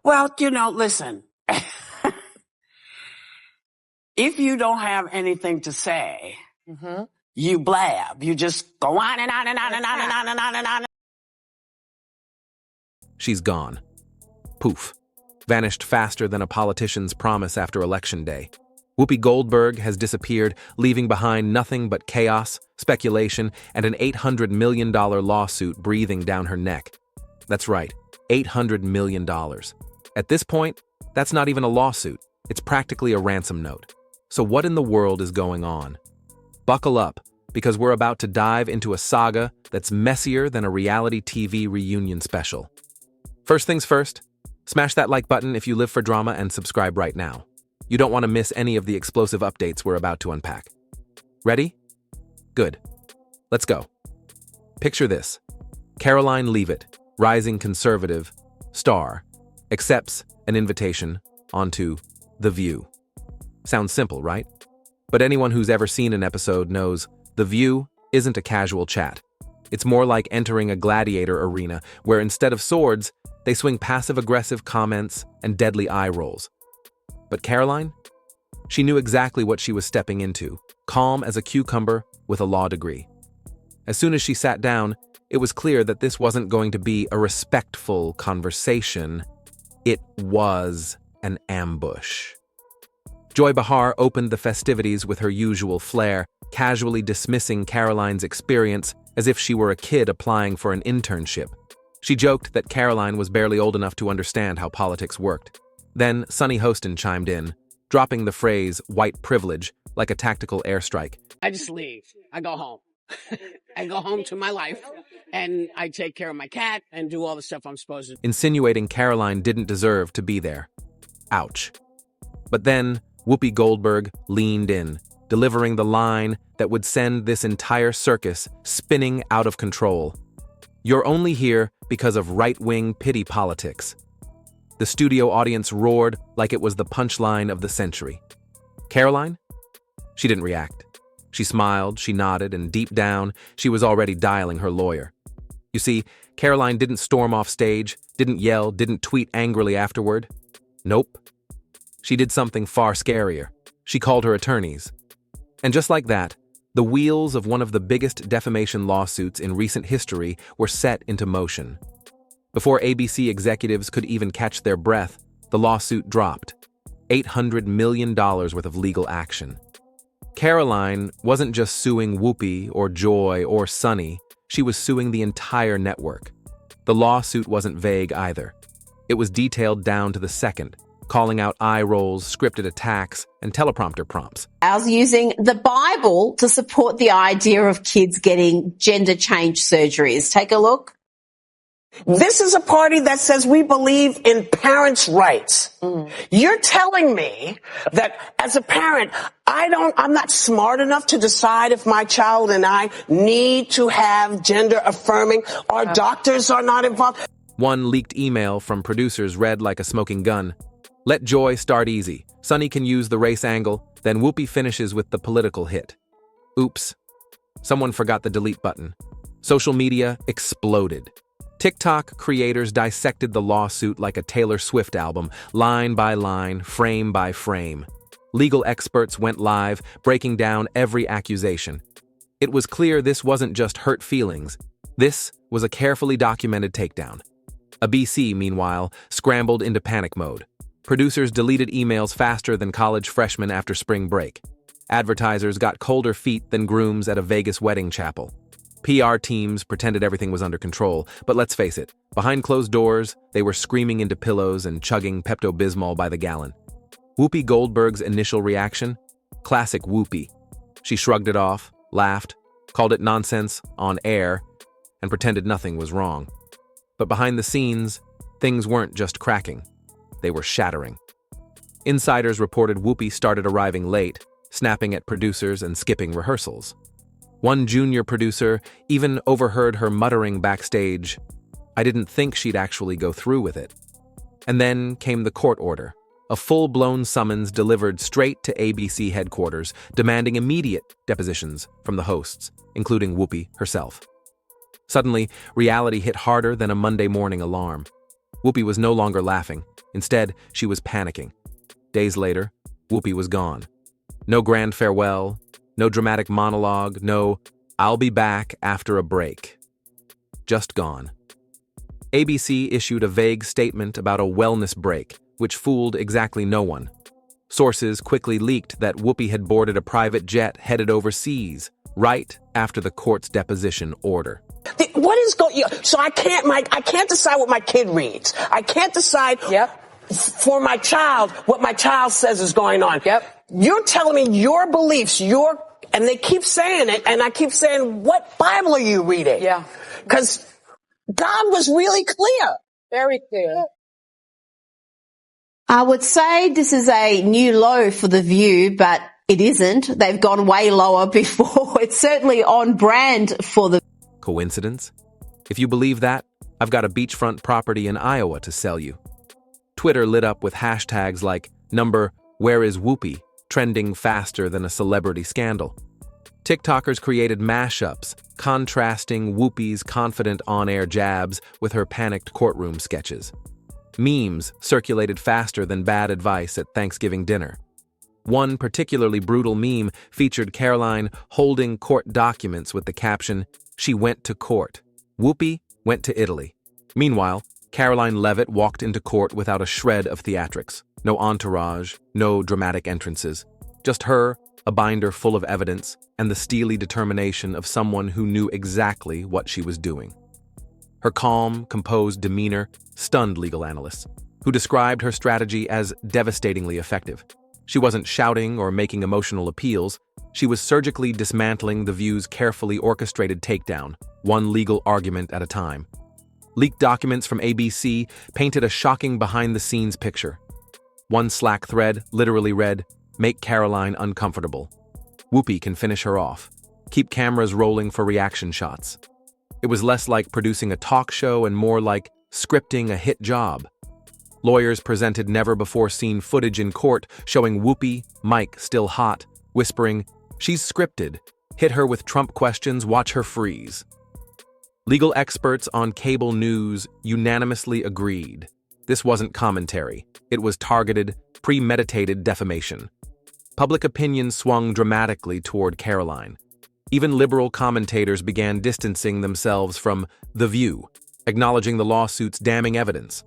Well, listen, if you don't have anything to say, you blab. You just go on and on and on and on and on and on and on. She's gone. Poof. Vanished faster than a politician's promise after Election Day. Whoopi Goldberg has disappeared, leaving behind nothing but chaos, speculation, and an $800 million lawsuit breathing down her neck. That's right, $800 million. At this point, that's not even a lawsuit. It's practically a ransom note. So what in the world is going on? Buckle up, because we're about to dive into a saga that's messier than a reality TV reunion special. First things first, smash that like button if you live for drama and subscribe right now. You don't want to miss any of the explosive updates we're about to unpack. Ready? Good. Let's go. Picture this. Karoline Leavitt, rising conservative, star, accepts an invitation onto The View. Sounds simple, right? But anyone who's ever seen an episode knows The View isn't a casual chat. It's more like entering a gladiator arena where instead of swords, they swing passive-aggressive comments and deadly eye rolls. But Karoline? She knew exactly what she was stepping into, calm as a cucumber with a law degree. As soon as she sat down, it was clear that this wasn't going to be a respectful conversation. It was an ambush. Joy Behar opened the festivities with her usual flair, casually dismissing Karoline's experience as if she were a kid applying for an internship. She joked that Karoline was barely old enough to understand how politics worked. Then Sunny Hostin chimed in, dropping the phrase white privilege like a tactical airstrike. I just leave. I go home. I go home to my life, and I take care of my cat and do all the stuff I'm supposed to do. Insinuating Karoline didn't deserve to be there. Ouch. But then Whoopi Goldberg leaned in, delivering the line that would send this entire circus spinning out of control. You're only here because of right-wing pity politics. The studio audience roared like it was the punchline of the century. Karoline? She didn't react. She smiled, she nodded, and deep down, she was already dialing her lawyer. You see, Karoline didn't storm off stage, didn't yell, didn't tweet angrily afterward. Nope. She did something far scarier. She called her attorneys. And just like that, the wheels of one of the biggest defamation lawsuits in recent history were set into motion. Before ABC executives could even catch their breath, the lawsuit dropped. $800 million worth of legal action. Karoline wasn't just suing Whoopi or Joy or Sunny, she was suing the entire network. The lawsuit wasn't vague either. It was detailed down to the second, calling out eye rolls, scripted attacks, and teleprompter prompts. I was using the Bible to support the idea of kids getting gender change surgeries. Take a look. This is a party that says we believe in parents' rights. You're telling me that as a parent, I'm not smart enough to decide if my child and I need to have gender affirming. Our doctors are not involved. One leaked email from producers read like a smoking gun. Let Joy start easy. Sunny can use the race angle, then Whoopi finishes with the political hit. Oops. Someone forgot the delete button. Social media exploded. TikTok creators dissected the lawsuit like a Taylor Swift album, line by line, frame by frame. Legal experts went live, breaking down every accusation. It was clear this wasn't just hurt feelings. This was a carefully documented takedown. ABC, meanwhile, scrambled into panic mode. Producers deleted emails faster than college freshmen after spring break. Advertisers got colder feet than grooms at a Vegas wedding chapel. PR teams pretended everything was under control, but let's face it, behind closed doors, they were screaming into pillows and chugging Pepto-Bismol by the gallon. Whoopi Goldberg's initial reaction? Classic Whoopi. She shrugged it off, laughed, called it nonsense on air, and pretended nothing was wrong. But behind the scenes, things weren't just cracking. They were shattering. Insiders reported Whoopi started arriving late, snapping at producers and skipping rehearsals. One junior producer even overheard her muttering backstage, "I didn't think she'd actually go through with it." And then came the court order, a full-blown summons delivered straight to ABC headquarters, demanding immediate depositions from the hosts, including Whoopi herself. Suddenly, reality hit harder than a Monday morning alarm. Whoopi was no longer laughing. Instead, she was panicking. Days later, Whoopi was gone. No grand farewell, no dramatic monologue, no "I'll be back after a break." Just gone. ABC issued a vague statement about a wellness break, which fooled exactly no one. Sources quickly leaked that Whoopi had boarded a private jet headed overseas, right after the court's deposition order. What is going on? So I can't decide what my kid reads. I can't decide for my child what my child says is going on. You're telling me your beliefs, and they keep saying it, and I keep saying, what Bible are you reading? Because God was really clear. Very clear. I would say this is a new low for The View, but it isn't. They've gone way lower before. It's certainly on brand for The Coincidence? If you believe that, I've got a beachfront property in Iowa to sell you. Twitter lit up with hashtags like "Where is Whoopi?" trending faster than a celebrity scandal. TikTokers created mashups, contrasting Whoopi's confident on-air jabs with her panicked courtroom sketches. Memes circulated faster than bad advice at Thanksgiving dinner. One particularly brutal meme featured Karoline holding court documents with the caption, "She went to court. Whoopi went to Italy." Meanwhile, Karoline Leavitt walked into court without a shred of theatrics. No entourage, no dramatic entrances. Just her, a binder full of evidence, and the steely determination of someone who knew exactly what she was doing. Her calm, composed demeanor stunned legal analysts, who described her strategy as devastatingly effective. She wasn't shouting or making emotional appeals. She was surgically dismantling The View's carefully orchestrated takedown, one legal argument at a time. Leaked documents from ABC painted a shocking behind-the-scenes picture. One Slack thread literally read, "Make Karoline uncomfortable. Whoopi can finish her off. Keep cameras rolling for reaction shots." It was less like producing a talk show and more like scripting a hit job. Lawyers presented never-before-seen footage in court showing Whoopi, Mike still hot, whispering, "She's scripted. Hit her with Trump questions, watch her freeze." Legal experts on cable news unanimously agreed. This wasn't commentary. It was targeted, premeditated defamation. Public opinion swung dramatically toward Karoline. Even liberal commentators began distancing themselves from The View, acknowledging the lawsuit's damning evidence.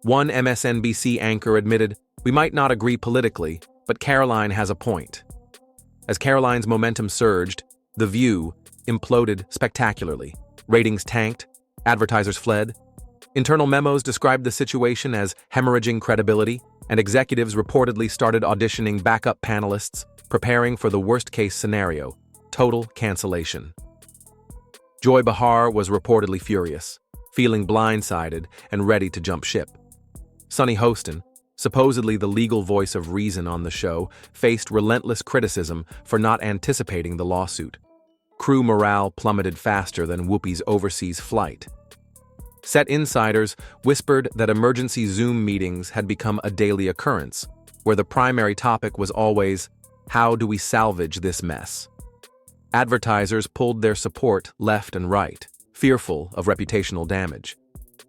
One MSNBC anchor admitted, "We might not agree politically, but Karoline has a point." As Karoline's momentum surged, The View imploded spectacularly. Ratings tanked, advertisers fled. Internal memos described the situation as hemorrhaging credibility, and executives reportedly started auditioning backup panelists, preparing for the worst-case scenario, total cancellation. Joy Behar was reportedly furious, feeling blindsided and ready to jump ship. Sunny Hostin, supposedly the legal voice of reason on the show, faced relentless criticism for not anticipating the lawsuit. Crew morale plummeted faster than Whoopi's overseas flight. Set insiders whispered that emergency Zoom meetings had become a daily occurrence, where the primary topic was always, "How do we salvage this mess?" Advertisers pulled their support left and right, fearful of reputational damage.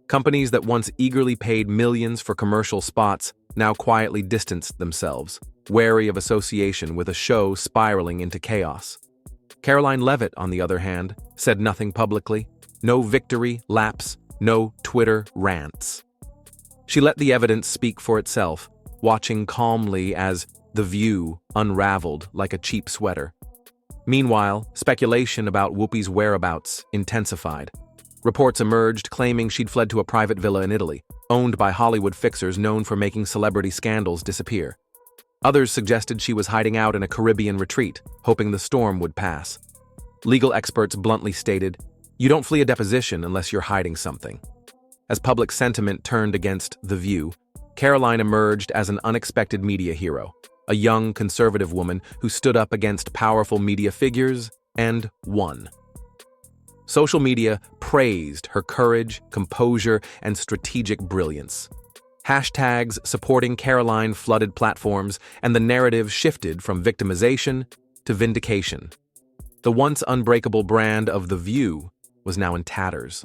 Companies that once eagerly paid millions for commercial spots now quietly distanced themselves, wary of association with a show spiraling into chaos. Karoline Leavitt, on the other hand, said nothing publicly, no victory laps, no Twitter rants. She let the evidence speak for itself, watching calmly as The View unraveled like a cheap sweater. Meanwhile, speculation about Whoopi's whereabouts intensified. Reports emerged claiming she'd fled to a private villa in Italy, owned by Hollywood fixers known for making celebrity scandals disappear. Others suggested she was hiding out in a Caribbean retreat, hoping the storm would pass. Legal experts bluntly stated, "You don't flee a deposition unless you're hiding something." As public sentiment turned against The View, Karoline emerged as an unexpected media hero, a young conservative woman who stood up against powerful media figures and won. Social media praised her courage, composure, and strategic brilliance. Hashtags supporting Karoline flooded platforms, and the narrative shifted from victimization to vindication. The once unbreakable brand of The View was now in tatters.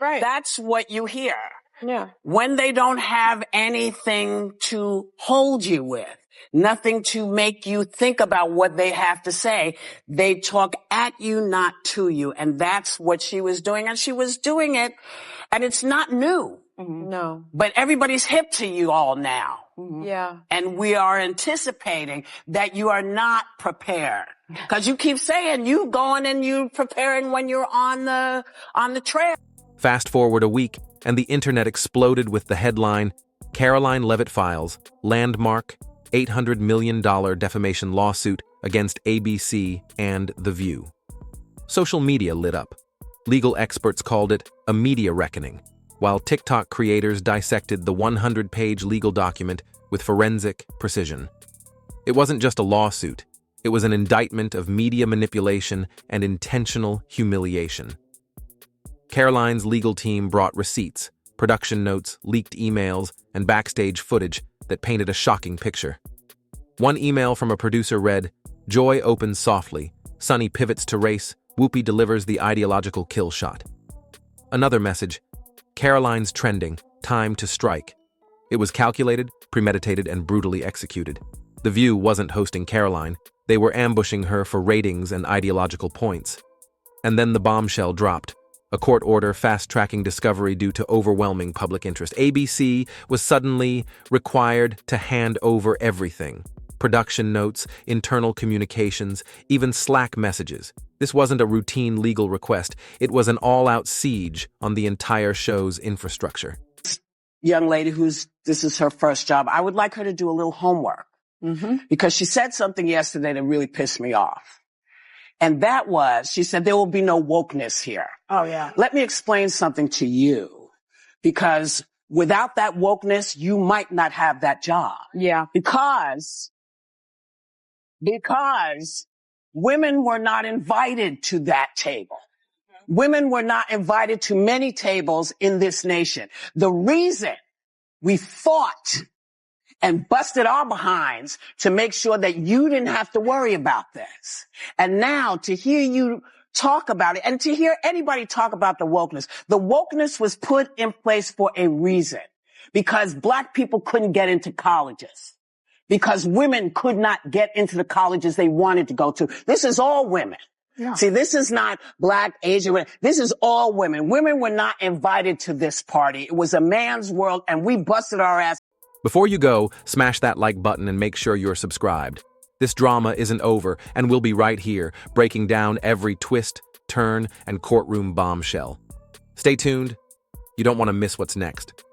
Right. That's what you hear. Yeah. When they don't have anything to hold you with, nothing to make you think about what they have to say, they talk at you, not to you. And that's what she was doing. And she was doing it, and it's not new. No. But everybody's hip to you all now. Yeah. And we are anticipating that you are not prepared. Because you keep saying you going and you preparing when you're on the trail. Fast forward a week, and the internet exploded with the headline, Karoline Leavitt files, landmark, $800 million defamation lawsuit against ABC and The View. Social media lit up. Legal experts called it a media reckoning, while TikTok creators dissected the 100-page legal document with forensic precision. It wasn't just a lawsuit. It was an indictment of media manipulation and intentional humiliation. Karoline's legal team brought receipts, production notes, leaked emails, and backstage footage that painted a shocking picture. One email from a producer read, "Joy opens softly, Sunny pivots to race, Whoopi delivers the ideological kill shot." Another message, "Karoline's trending, time to strike." It was calculated, premeditated, and brutally executed. The View wasn't hosting Karoline. They were ambushing her for ratings and ideological points. And then the bombshell dropped. A court order fast-tracking discovery due to overwhelming public interest. ABC was suddenly required to hand over everything. Production notes, internal communications, even Slack messages. This wasn't a routine legal request. It was an all-out siege on the entire show's infrastructure. young lady this is her first job, I would like her to do a little homework. Because she said something yesterday that really pissed me off. And that was, she said, there will be no wokeness here. Oh, yeah. Let me explain something to you. Because without that wokeness, you might not have that job. Yeah. Because women were not invited to that table. Women were not invited to many tables in this nation. The reason we fought and busted our behinds to make sure that you didn't have to worry about this. And now to hear you talk about it and to hear anybody talk about the wokeness was put in place for a reason. Because black people couldn't get into colleges. Because women could not get into the colleges they wanted to go to. This is all women. Yeah. See, this is not black, Asian women. This is all women. Women were not invited to this party. It was a man's world, and we busted our ass. Before you go, smash that like button and make sure you're subscribed. This drama isn't over, and we'll be right here, breaking down every twist, turn, and courtroom bombshell. Stay tuned. You don't want to miss what's next.